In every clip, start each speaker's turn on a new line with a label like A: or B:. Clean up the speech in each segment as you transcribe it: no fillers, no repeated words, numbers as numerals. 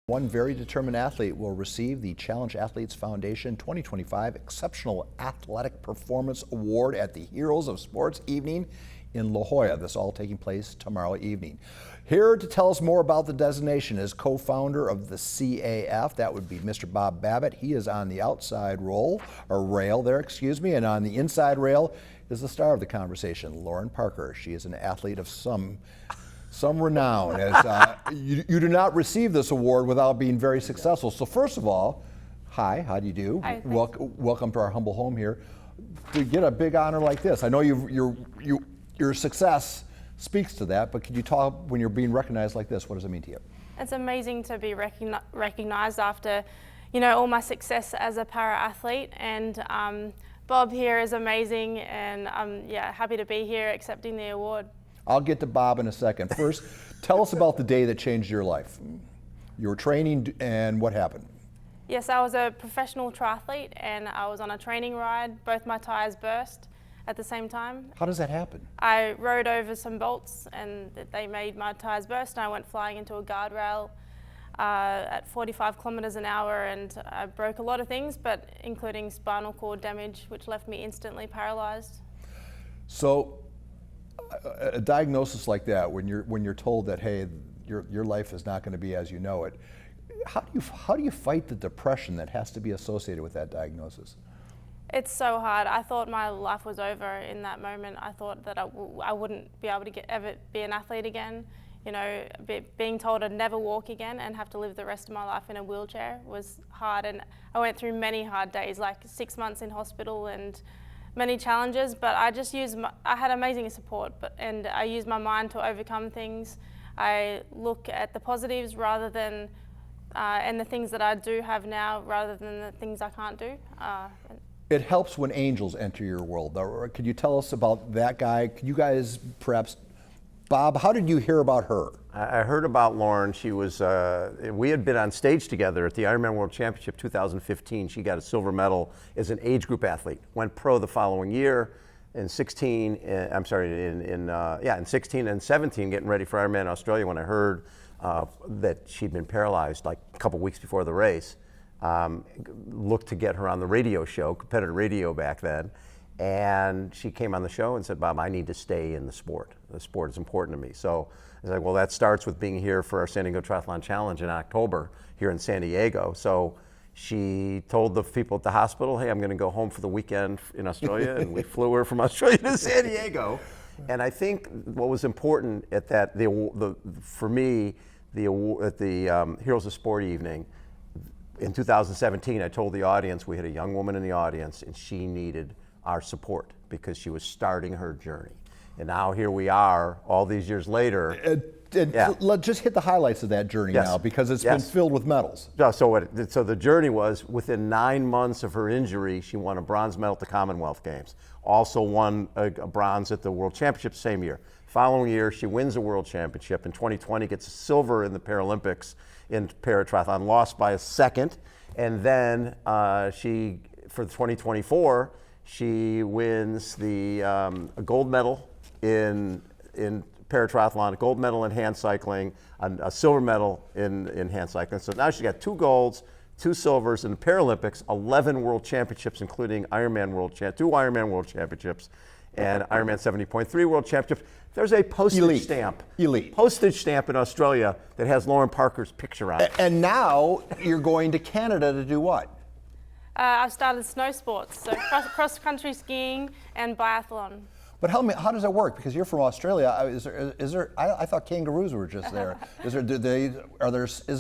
A: One very determined athlete will receive the Challenge Athletes Foundation 2025 Exceptional Athletic Performance Award at the Heroes of Sports Evening in La Jolla. This all taking place tomorrow evening. Here to tell us more about the designation is co-founder of the CAF. That would be Mr. Bob Babbitt. He is on the outside rail there, and on the inside rail is the star of the conversation, Lauren Parker. She is an athlete of some renown, as you do not receive this award without being very successful. So first of all, hi, how do you do?
B: Hi,
A: welcome to our humble home here. To get a big honor like this, I know your success speaks to that, but could you talk, when you're being recognized like this, what does it mean to you?
B: It's amazing to be recognized after, all my success as a para-athlete, and Bob here is amazing, and I'm happy to be here accepting the award.
A: I'll get to Bob in a second. First, tell us about the day that changed your life. You were training and what happened?
B: Yes, I was a professional triathlete and I was on a training ride. Both my tires burst at the same time.
A: How does that happen?
B: I rode over some bolts and they made my tires burst, and I went flying into a guardrail at 45 kilometers an hour, and I broke a lot of things, but including spinal cord damage, which left me instantly paralyzed.
A: So, a diagnosis like that, when you're told that, hey, your life is not going to be as you know it, how do you fight the depression that has to be associated with that diagnosis?
B: It's so hard. I thought my life was over in that moment. I thought that I wouldn't be able to ever be an athlete again. Being told I'd never walk again and have to live the rest of my life in a wheelchair was hard, and I went through many hard days, like 6 months in hospital and many challenges, but I had amazing support, and I used my mind to overcome things. I look at the positives rather than, and the things that I do have now rather than the things I can't do.
A: It helps when angels enter your world. Could you tell us about that guy? Could you guys perhaps, Bob, how did you hear about her?
C: I heard about Lauren. She was, we had been on stage together at the IRONMAN World Championship 2015. She got a silver medal as an age group athlete. Went pro the following year in 16 and 17, getting ready for Ironman Australia, when I heard that she'd been paralyzed like a couple weeks before the race. Looked to get her on the radio show, competitive radio back then. And she came on the show and said, Bob, I need to stay in the sport. The sport is important to me. So I was like, well, that starts with being here for our San Diego Triathlon Challenge in October here in San Diego. So she told the people at the hospital, hey, I'm going to go home for the weekend in Australia. And we flew her from Australia to San Diego. And I think what was important at that, for me, at the Heroes of Sport evening, in 2017, I told the audience, we had a young woman in the audience, and she needed our support because she was starting her journey. And now here we are, all these years later.
A: Let's just hit the highlights of that journey now, because it's been filled with medals.
C: So the journey was, within 9 months of her injury, she won a bronze medal at the Commonwealth Games. Also won a bronze at the World Championship same year. Following year, she wins a World Championship. In 2020, gets a silver in the Paralympics in para-triathlon, lost by a second. And then for 2024, she wins the a gold medal in para-triathlon, a gold medal in hand cycling, a silver medal in hand cycling. So now she's got 2 golds, 2 silvers in the Paralympics, 11 World Championships, including 2 Ironman World Championships, and Ironman 70.3 World Championships. There's a postage stamp in Australia that has Lauren Parker's picture on it.
A: And now you're going to Canada to do what?
B: I've started snow sports, so cross-country skiing and biathlon.
A: But how does that work? Because you're from Australia. Is there? I thought kangaroos were just there. Is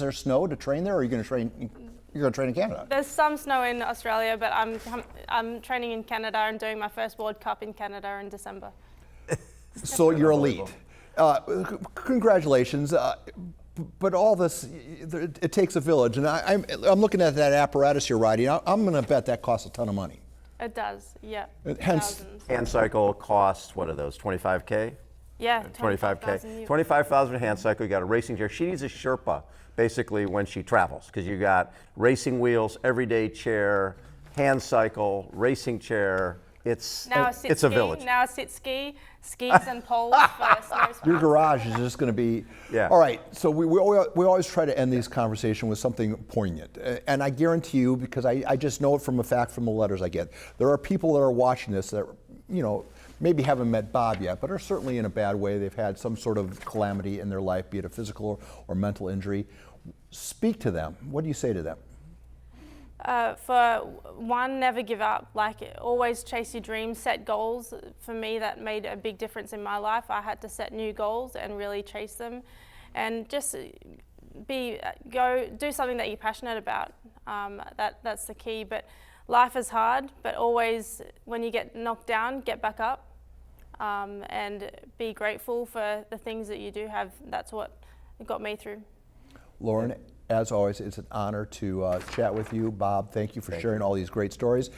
A: there snow to train there, or are you going to train? You're going to train in Canada?
B: There's some snow in Australia, but I'm training in Canada and doing my first World Cup in Canada in December.
A: So you're elite. Congratulations. But all this, it takes a village, and I'm looking at that apparatus you're riding. I'm going to bet that costs a ton of money.
B: It does, yeah.
A: Hence,
B: thousands.
C: Hand cycle costs, what are those, 25K?
B: Yeah,
C: 25K. 25,000 hand cycle. You got a racing chair. She needs a Sherpa basically when she travels, because you got racing wheels, everyday chair, hand cycle, racing chair, It's
B: Now I sit
C: it's a
B: ski,
C: village.
B: Now I sit ski, skis and poles for snow sports.
A: Your garage is just going to be.
C: Yeah.
A: All right. So we always try to end these conversations with something poignant, and I guarantee you, because I just know it from a fact from the letters I get. There are people that are watching this that, you know, maybe haven't met Bob yet, but are certainly in a bad way. They've had some sort of calamity in their life, be it a physical or mental injury. Speak to them. What do you say to them?
B: For one, never give up. Like, always chase your dreams, set goals. For me, that made a big difference in my life. I had to set new goals and really chase them, and just do something that you're passionate about. That's the key. But life is hard. But always, when you get knocked down, get back up, and be grateful for the things that you do have. That's what got me through.
A: Lauren, as always, it's an honor to chat with you. Bob, thank you for sharing all these great stories.